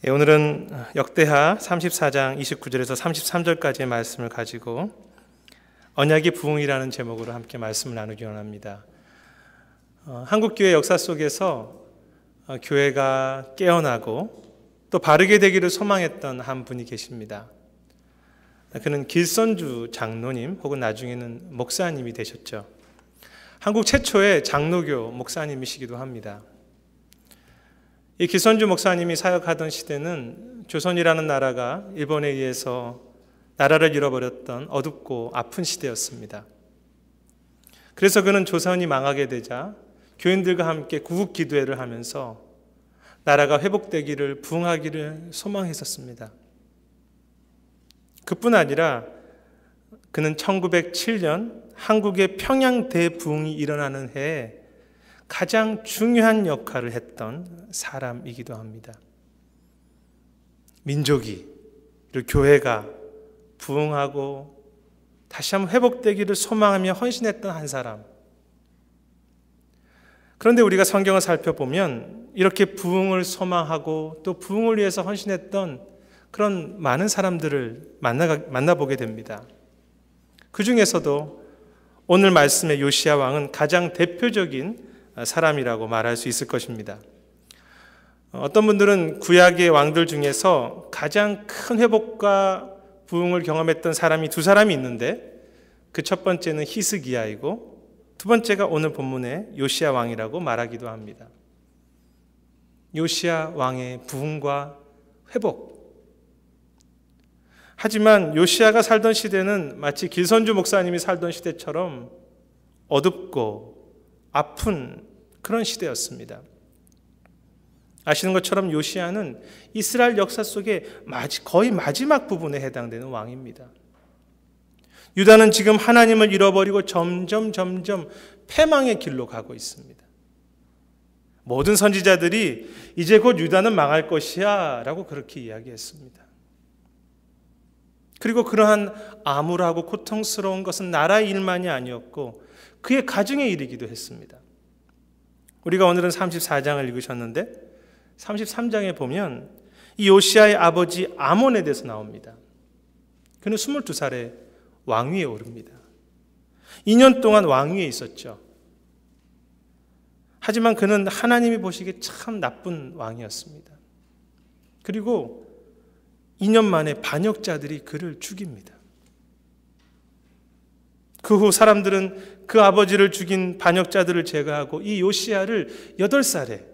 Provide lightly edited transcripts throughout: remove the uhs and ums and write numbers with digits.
오늘은 역대하 34장 29절에서 33절까지의 말씀을 가지고 언약의 부흥이라는 제목으로 함께 말씀을 나누기 원합니다. 한국교회 역사 속에서 교회가 깨어나고 또 바르게 되기를 소망했던 한 분이 계십니다. 그는 길선주 장로님 혹은 나중에는 목사님이 되셨죠. 한국 최초의 장로교 목사님이시기도 합니다. 이 길선주 목사님이 사역하던 시대는 조선이라는 나라가 일본에 의해서 나라를 잃어버렸던 어둡고 아픈 시대였습니다. 그래서 그는 조선이 망하게 되자 교인들과 함께 구국기도회를 하면서 나라가 회복되기를 부흥하기를 소망했었습니다. 그뿐 아니라 그는 1907년 한국의 평양 대부흥이 일어나는 해에 가장 중요한 역할을 했던 사람이기도 합니다. 민족이, 그리고 교회가 부흥하고 다시 한번 회복되기를 소망하며 헌신했던 한 사람. 그런데 우리가 성경을 살펴보면 이렇게 부흥을 소망하고 또 부흥을 위해서 헌신했던 그런 많은 사람들을 만나보게 됩니다. 그 중에서도 오늘 말씀의 요시야 왕은 가장 대표적인 사람이라고 말할 수 있을 것입니다. 어떤 분들은 구약의 왕들 중에서 가장 큰 회복과 부흥을 경험했던 사람이 두 사람이 있는데 그 첫 번째는 히스기야이고 두 번째가 오늘 본문의 요시야 왕이라고 말하기도 합니다. 요시야 왕의 부흥과 회복. 하지만 요시야가 살던 시대는 마치 길선주 목사님이 살던 시대처럼 어둡고 아픈 그런 시대였습니다. 아시는 것처럼 요시야는 이스라엘 역사 속에 거의 마지막 부분에 해당되는 왕입니다. 유다는 지금 하나님을 잃어버리고 점점 패망의 길로 가고 있습니다. 모든 선지자들이 이제 곧 유다는 망할 것이야 라고 그렇게 이야기했습니다. 그리고 그러한 암울하고 고통스러운 것은 나라의 일만이 아니었고 그의 가정의 일이기도 했습니다. 우리가 오늘은 34장을 읽으셨는데 33장에 보면 이 요시야의 아버지 아몬에 대해서 나옵니다. 그는 22살에 왕위에 오릅니다. 2년 동안 왕위에 있었죠. 하지만 그는 하나님이 보시기에 참 나쁜 왕이었습니다. 그리고 2년 만에 반역자들이 그를 죽입니다. 그 후 사람들은 그 아버지를 죽인 반역자들을 제거하고 이 요시야를 8살에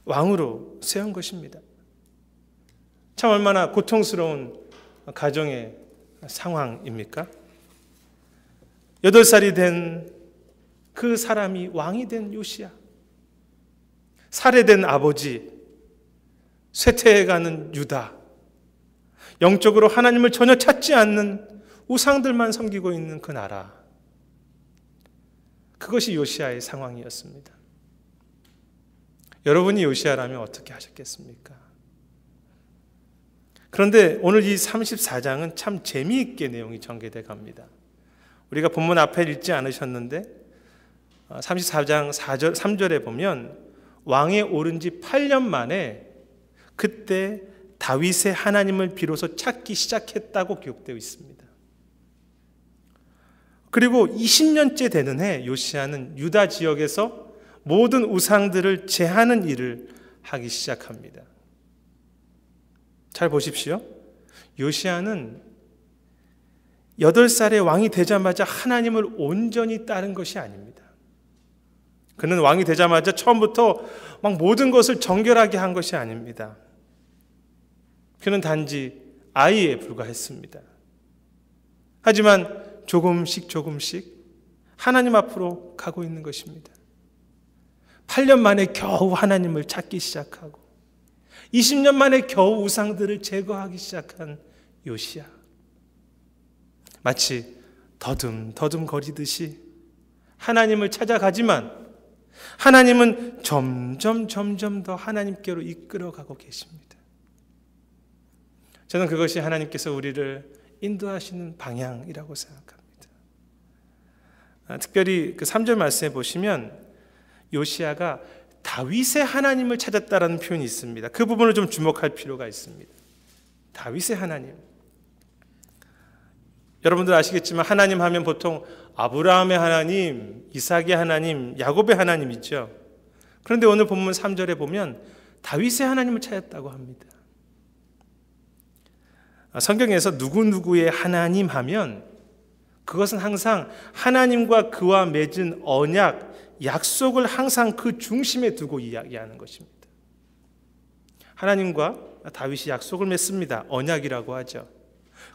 왕으로 세운 것입니다. 참 얼마나 고통스러운 가정의 상황입니까? 8살이 된 그 사람이 왕이 된 요시야. 살해된 아버지, 쇠퇴해가는 유다, 영적으로 하나님을 전혀 찾지 않는 우상들만 섬기고 있는 그 나라. 그것이 요시야의 상황이었습니다. 여러분이 요시야라면 어떻게 하셨겠습니까? 그런데 오늘 이 34장은 참 재미있게 내용이 전개돼 갑니다. 우리가 본문 앞에 읽지 않으셨는데 34장 3절에 보면 왕에 오른 지 8년 만에 그때 다윗의 하나님을 비로소 찾기 시작했다고 기록되어 있습니다. 그리고 20년째 되는 해 요시야는 유다 지역에서 모든 우상들을 제하는 일을 하기 시작합니다. 잘 보십시오. 요시야는 8살의 왕이 되자마자 하나님을 온전히 따른 것이 아닙니다. 그는 왕이 되자마자 처음부터 막 모든 것을 정결하게 한 것이 아닙니다. 그는 단지 아이에 불과했습니다. 하지만 조금씩 하나님 앞으로 가고 있는 것입니다. 8년 만에 겨우 하나님을 찾기 시작하고 20년 만에 겨우 우상들을 제거하기 시작한 요시야. 마치 더듬 거리듯이 하나님을 찾아가지만 하나님은 점점 더 하나님께로 이끌어가고 계십니다. 저는 그것이 하나님께서 우리를 인도하시는 방향이라고 생각합니다. 특별히 그 3절 말씀에 보시면 요시야가 다윗의 하나님을 찾았다라는 표현이 있습니다. 그 부분을 좀 주목할 필요가 있습니다. 다윗의 하나님. 여러분들 아시겠지만 하나님 하면 보통 아브라함의 하나님, 이삭의 하나님, 야곱의 하나님이죠. 그런데 오늘 본문 3절에 보면 다윗의 하나님을 찾았다고 합니다. 성경에서 누구누구의 하나님 하면 그것은 항상 하나님과 그와 맺은 언약, 약속을 항상 그 중심에 두고 이야기하는 것입니다. 하나님과 다윗이 약속을 맺습니다. 언약이라고 하죠.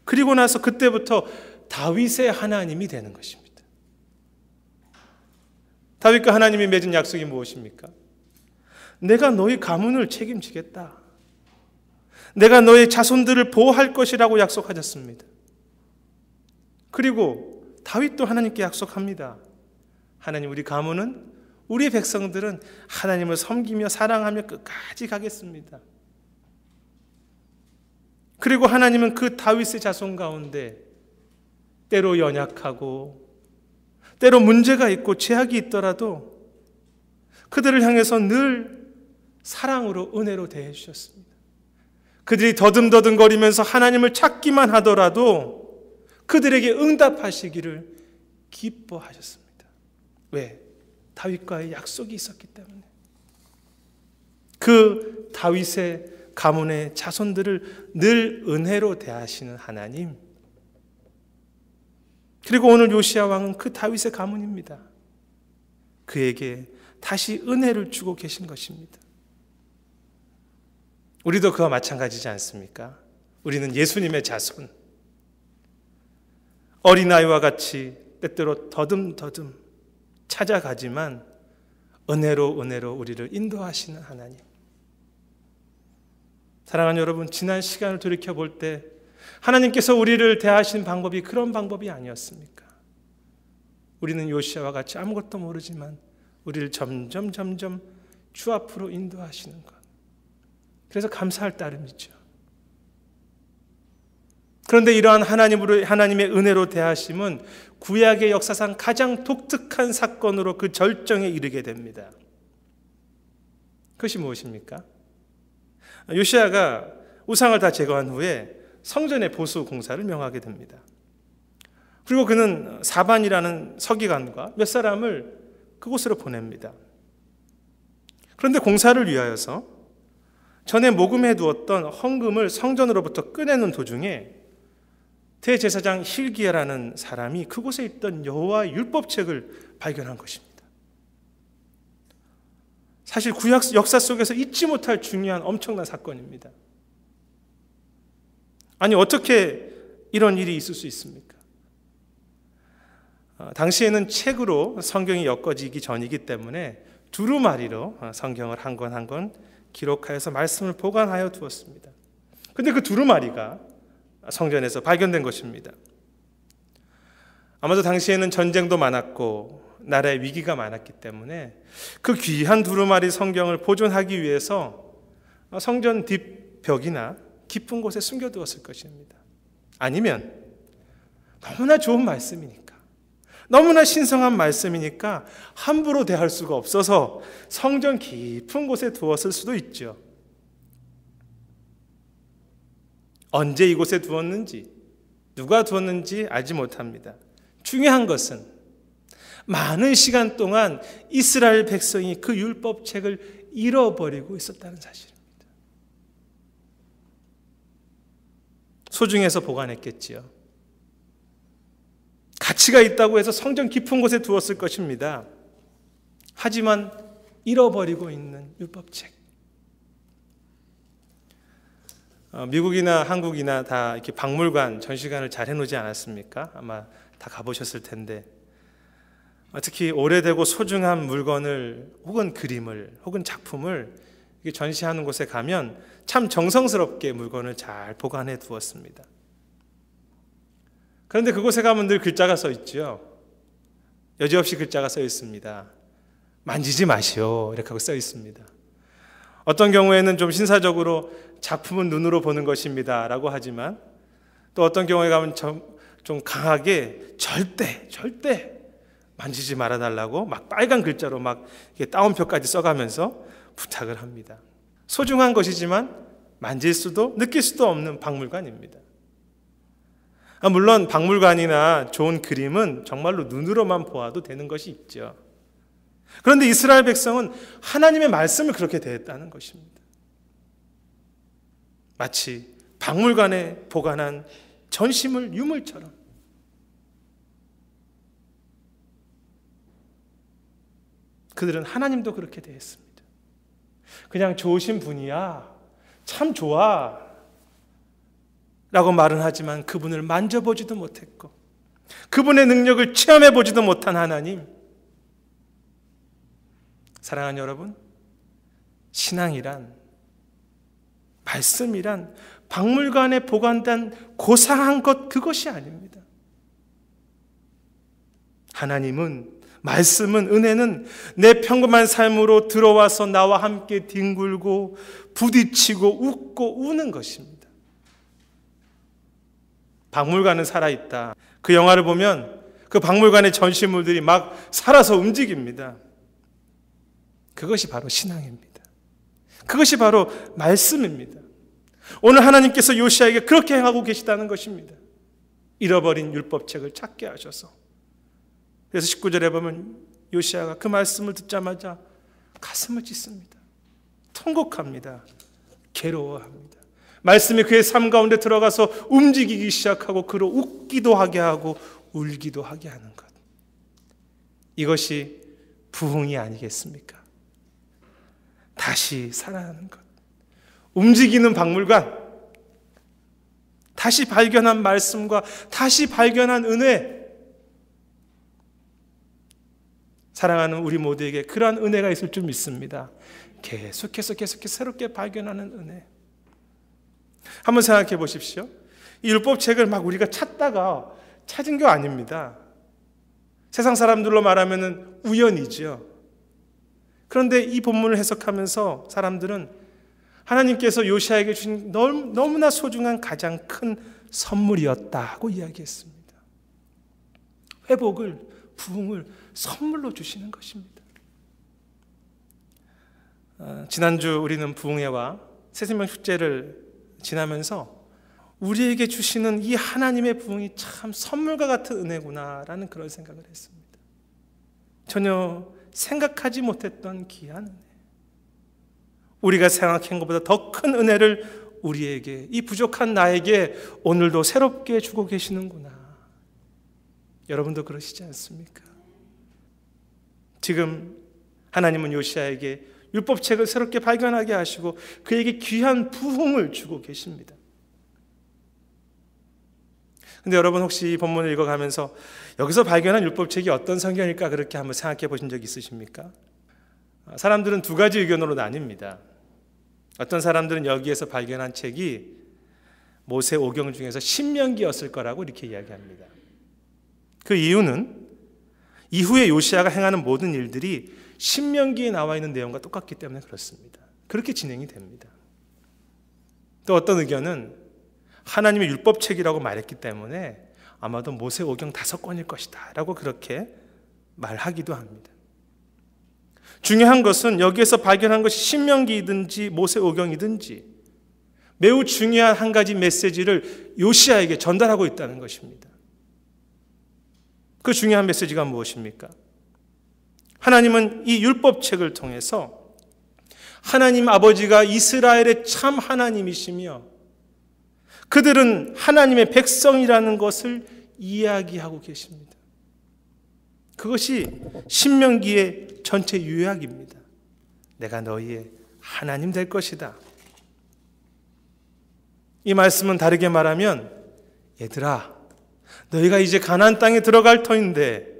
그리고 나서 그때부터 다윗의 하나님이 되는 것입니다. 다윗과 하나님이 맺은 약속이 무엇입니까? 내가 너희 가문을 책임지겠다. 내가 너의 자손들을 보호할 것이라고 약속하셨습니다. 그리고 다윗도 하나님께 약속합니다. 하나님, 우리 가문은, 우리의 백성들은 하나님을 섬기며 사랑하며 끝까지 가겠습니다. 그리고 하나님은 그 다윗의 자손 가운데 때로 연약하고 때로 문제가 있고 죄악이 있더라도 그들을 향해서 늘 사랑으로 은혜로 대해 주셨습니다. 그들이 더듬더듬거리면서 하나님을 찾기만 하더라도 그들에게 응답하시기를 기뻐하셨습니다. 왜? 다윗과의 약속이 있었기 때문에. 그 다윗의 가문의 자손들을 늘 은혜로 대하시는 하나님. 그리고 오늘 요시야 왕은 그 다윗의 가문입니다. 그에게 다시 은혜를 주고 계신 것입니다. 우리도 그와 마찬가지지 않습니까? 우리는 예수님의 자손. 어린아이와 같이 때때로 더듬더듬 찾아가지만 은혜로 우리를 인도하시는 하나님. 사랑하는 여러분, 지난 시간을 돌이켜볼 때 하나님께서 우리를 대하신 방법이 그런 방법이 아니었습니까? 우리는 요시아와 같이 아무것도 모르지만 우리를 점점 주 앞으로 인도하시는 것. 그래서 감사할 따름이죠. 그런데 이러한 하나님의 은혜로 대하심은 구약의 역사상 가장 독특한 사건으로 그 절정에 이르게 됩니다. 그것이 무엇입니까? 요시아가 우상을 다 제거한 후에 성전의 보수 공사를 명하게 됩니다. 그리고 그는 사반이라는 서기관과 몇 사람을 그곳으로 보냅니다. 그런데 공사를 위하여서 전에 모금해 두었던 헌금을 성전으로부터 꺼내는 도중에 대제사장 hil기야라는 사람이 그곳에 있던 여호와의 율법책을 발견한 것입니다. 사실 구약 역사 속에서 잊지 못할 중요한 엄청난 사건입니다. 아니, 어떻게 이런 일이 있을 수 있습니까? 당시에는 책으로 성경이 엮어지기 전이기 때문에 두루마리로 성경을 한 권 한 권 기록하여서 말씀을 보관하여 두었습니다. 그런데 그 두루마리가 성전에서 발견된 것입니다. 아마도 당시에는 전쟁도 많았고 나라의 위기가 많았기 때문에 그 귀한 두루마리 성경을 보존하기 위해서 성전 뒷벽이나 깊은 곳에 숨겨두었을 것입니다. 아니면 너무나 좋은 말씀이니까, 너무나 신성한 말씀이니까 함부로 대할 수가 없어서 성전 깊은 곳에 두었을 수도 있죠. 언제 이곳에 두었는지, 누가 두었는지 알지 못합니다. 중요한 것은 많은 시간 동안 이스라엘 백성이 그 율법책을 잃어버리고 있었다는 사실입니다. 소중해서 보관했겠지요. 가치가 있다고 해서 성전 깊은 곳에 두었을 것입니다. 하지만 잃어버리고 있는 율법책. 미국이나 한국이나 다 이렇게 박물관 전시관을 잘 해놓지 않았습니까? 아마 다 가보셨을 텐데, 특히 오래되고 소중한 물건을 혹은 그림을 혹은 작품을 전시하는 곳에 가면 참 정성스럽게 물건을 잘 보관해 두었습니다. 그런데 그곳에 가면 늘 글자가 써 있죠. 여지없이 글자가 써 있습니다. 만지지 마시오, 이렇게 하고 써 있습니다. 어떤 경우에는 좀 신사적으로 작품은 눈으로 보는 것입니다 라고 하지만, 또 어떤 경우에 가면 좀 강하게 절대 만지지 말아달라고 막 빨간 글자로 막 따옴표까지 써가면서 부탁을 합니다. 소중한 것이지만 만질 수도 느낄 수도 없는 박물관입니다. 물론 박물관이나 좋은 그림은 정말로 눈으로만 보아도 되는 것이 있죠. 그런데 이스라엘 백성은 하나님의 말씀을 그렇게 대했다는 것입니다. 마치 박물관에 보관한 전시물 유물처럼. 그들은 하나님도 그렇게 대했습니다. 그냥 좋으신 분이야, 참 좋아 라고 말은 하지만 그분을 만져보지도 못했고 그분의 능력을 체험해보지도 못한 하나님. 사랑하는 여러분, 신앙이란, 말씀이란 박물관에 보관된 고상한 것, 그것이 아닙니다. 하나님은, 말씀은, 은혜는 내 평범한 삶으로 들어와서 나와 함께 뒹굴고 부딪히고 웃고 우는 것입니다. 박물관은 살아있다. 그 영화를 보면 그 박물관의 전시물들이 막 살아서 움직입니다. 그것이 바로 신앙입니다. 그것이 바로 말씀입니다. 오늘 하나님께서 요시야에게 그렇게 행하고 계시다는 것입니다. 잃어버린 율법책을 찾게 하셔서. 그래서 19절에 보면 요시야가 그 말씀을 듣자마자 가슴을 찢습니다. 통곡합니다. 괴로워합니다. 말씀이 그의 삶 가운데 들어가서 움직이기 시작하고 그로 웃기도 하게 하고 울기도 하게 하는 것. 이것이 부흥이 아니겠습니까? 다시 살아나는 것. 움직이는 박물관, 다시 발견한 말씀과 다시 발견한 은혜. 사랑하는 우리 모두에게 그러한 은혜가 있을 줄 믿습니다. 계속해서 새롭게 발견하는 은혜. 한번 생각해 보십시오. 이 율법책을 막 우리가 찾다가 찾은 게 아닙니다. 세상 사람들로 말하면 우연이죠. 그런데 이 본문을 해석하면서 사람들은 하나님께서 요시야에게 주신 너무나 소중한 가장 큰 선물이었다고 이야기했습니다. 회복을, 부흥을 선물로 주시는 것입니다. 지난주 우리는 부흥회와 새생명 축제를 지나면서 우리에게 주시는 이 하나님의 부흥이 참 선물과 같은 은혜구나라는 그런 생각을 했습니다. 전혀 생각하지 못했던 귀한 은혜. 우리가 생각한 것보다 더 큰 은혜를 우리에게, 이 부족한 나에게 오늘도 새롭게 주고 계시는구나. 여러분도 그러시지 않습니까? 지금 하나님은 요시야에게 율법책을 새롭게 발견하게 하시고 그에게 귀한 부흥을 주고 계십니다. 근데 여러분 혹시 이 본문을 읽어가면서 여기서 발견한 율법책이 어떤 성경일까 그렇게 한번 생각해 보신 적 있으십니까? 사람들은 두 가지 의견으로 나뉩니다. 어떤 사람들은 여기에서 발견한 책이 모세 오경 중에서 신명기였을 거라고 이렇게 이야기합니다. 그 이유는 이후에 요시야가 행하는 모든 일들이 신명기에 나와 있는 내용과 똑같기 때문에 그렇습니다. 그렇게 진행이 됩니다. 또 어떤 의견은 하나님의 율법책이라고 말했기 때문에 아마도 모세 오경 5권일 것이다 라고 그렇게 말하기도 합니다. 중요한 것은 여기에서 발견한 것이 신명기이든지 모세 오경이든지 매우 중요한 한 가지 메시지를 요시야에게 전달하고 있다는 것입니다. 그 중요한 메시지가 무엇입니까? 하나님은 이 율법책을 통해서 하나님 아버지가 이스라엘의 참 하나님이시며 그들은 하나님의 백성이라는 것을 이야기하고 계십니다. 그것이 신명기의 전체 요약입니다. 내가 너희의 하나님 될 것이다. 이 말씀은 다르게 말하면 얘들아, 너희가 이제 가나안 땅에 들어갈 터인데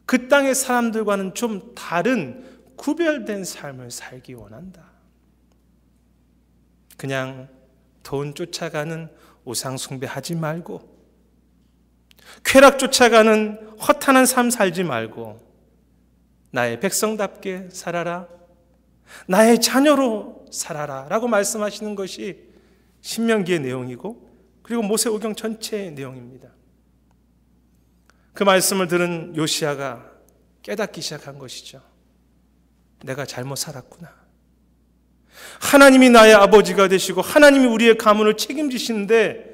그 땅의 사람들과는 좀 다른 구별된 삶을 살기 원한다. 그냥 돈 쫓아가는 우상 숭배하지 말고 쾌락 쫓아가는 허탄한 삶 살지 말고 나의 백성답게 살아라, 나의 자녀로 살아라 라고 말씀하시는 것이 신명기의 내용이고 그리고 모세오경 전체의 내용입니다. 그 말씀을 들은 요시야가 깨닫기 시작한 것이죠. 내가 잘못 살았구나. 하나님이 나의 아버지가 되시고 하나님이 우리의 가문을 책임지시는데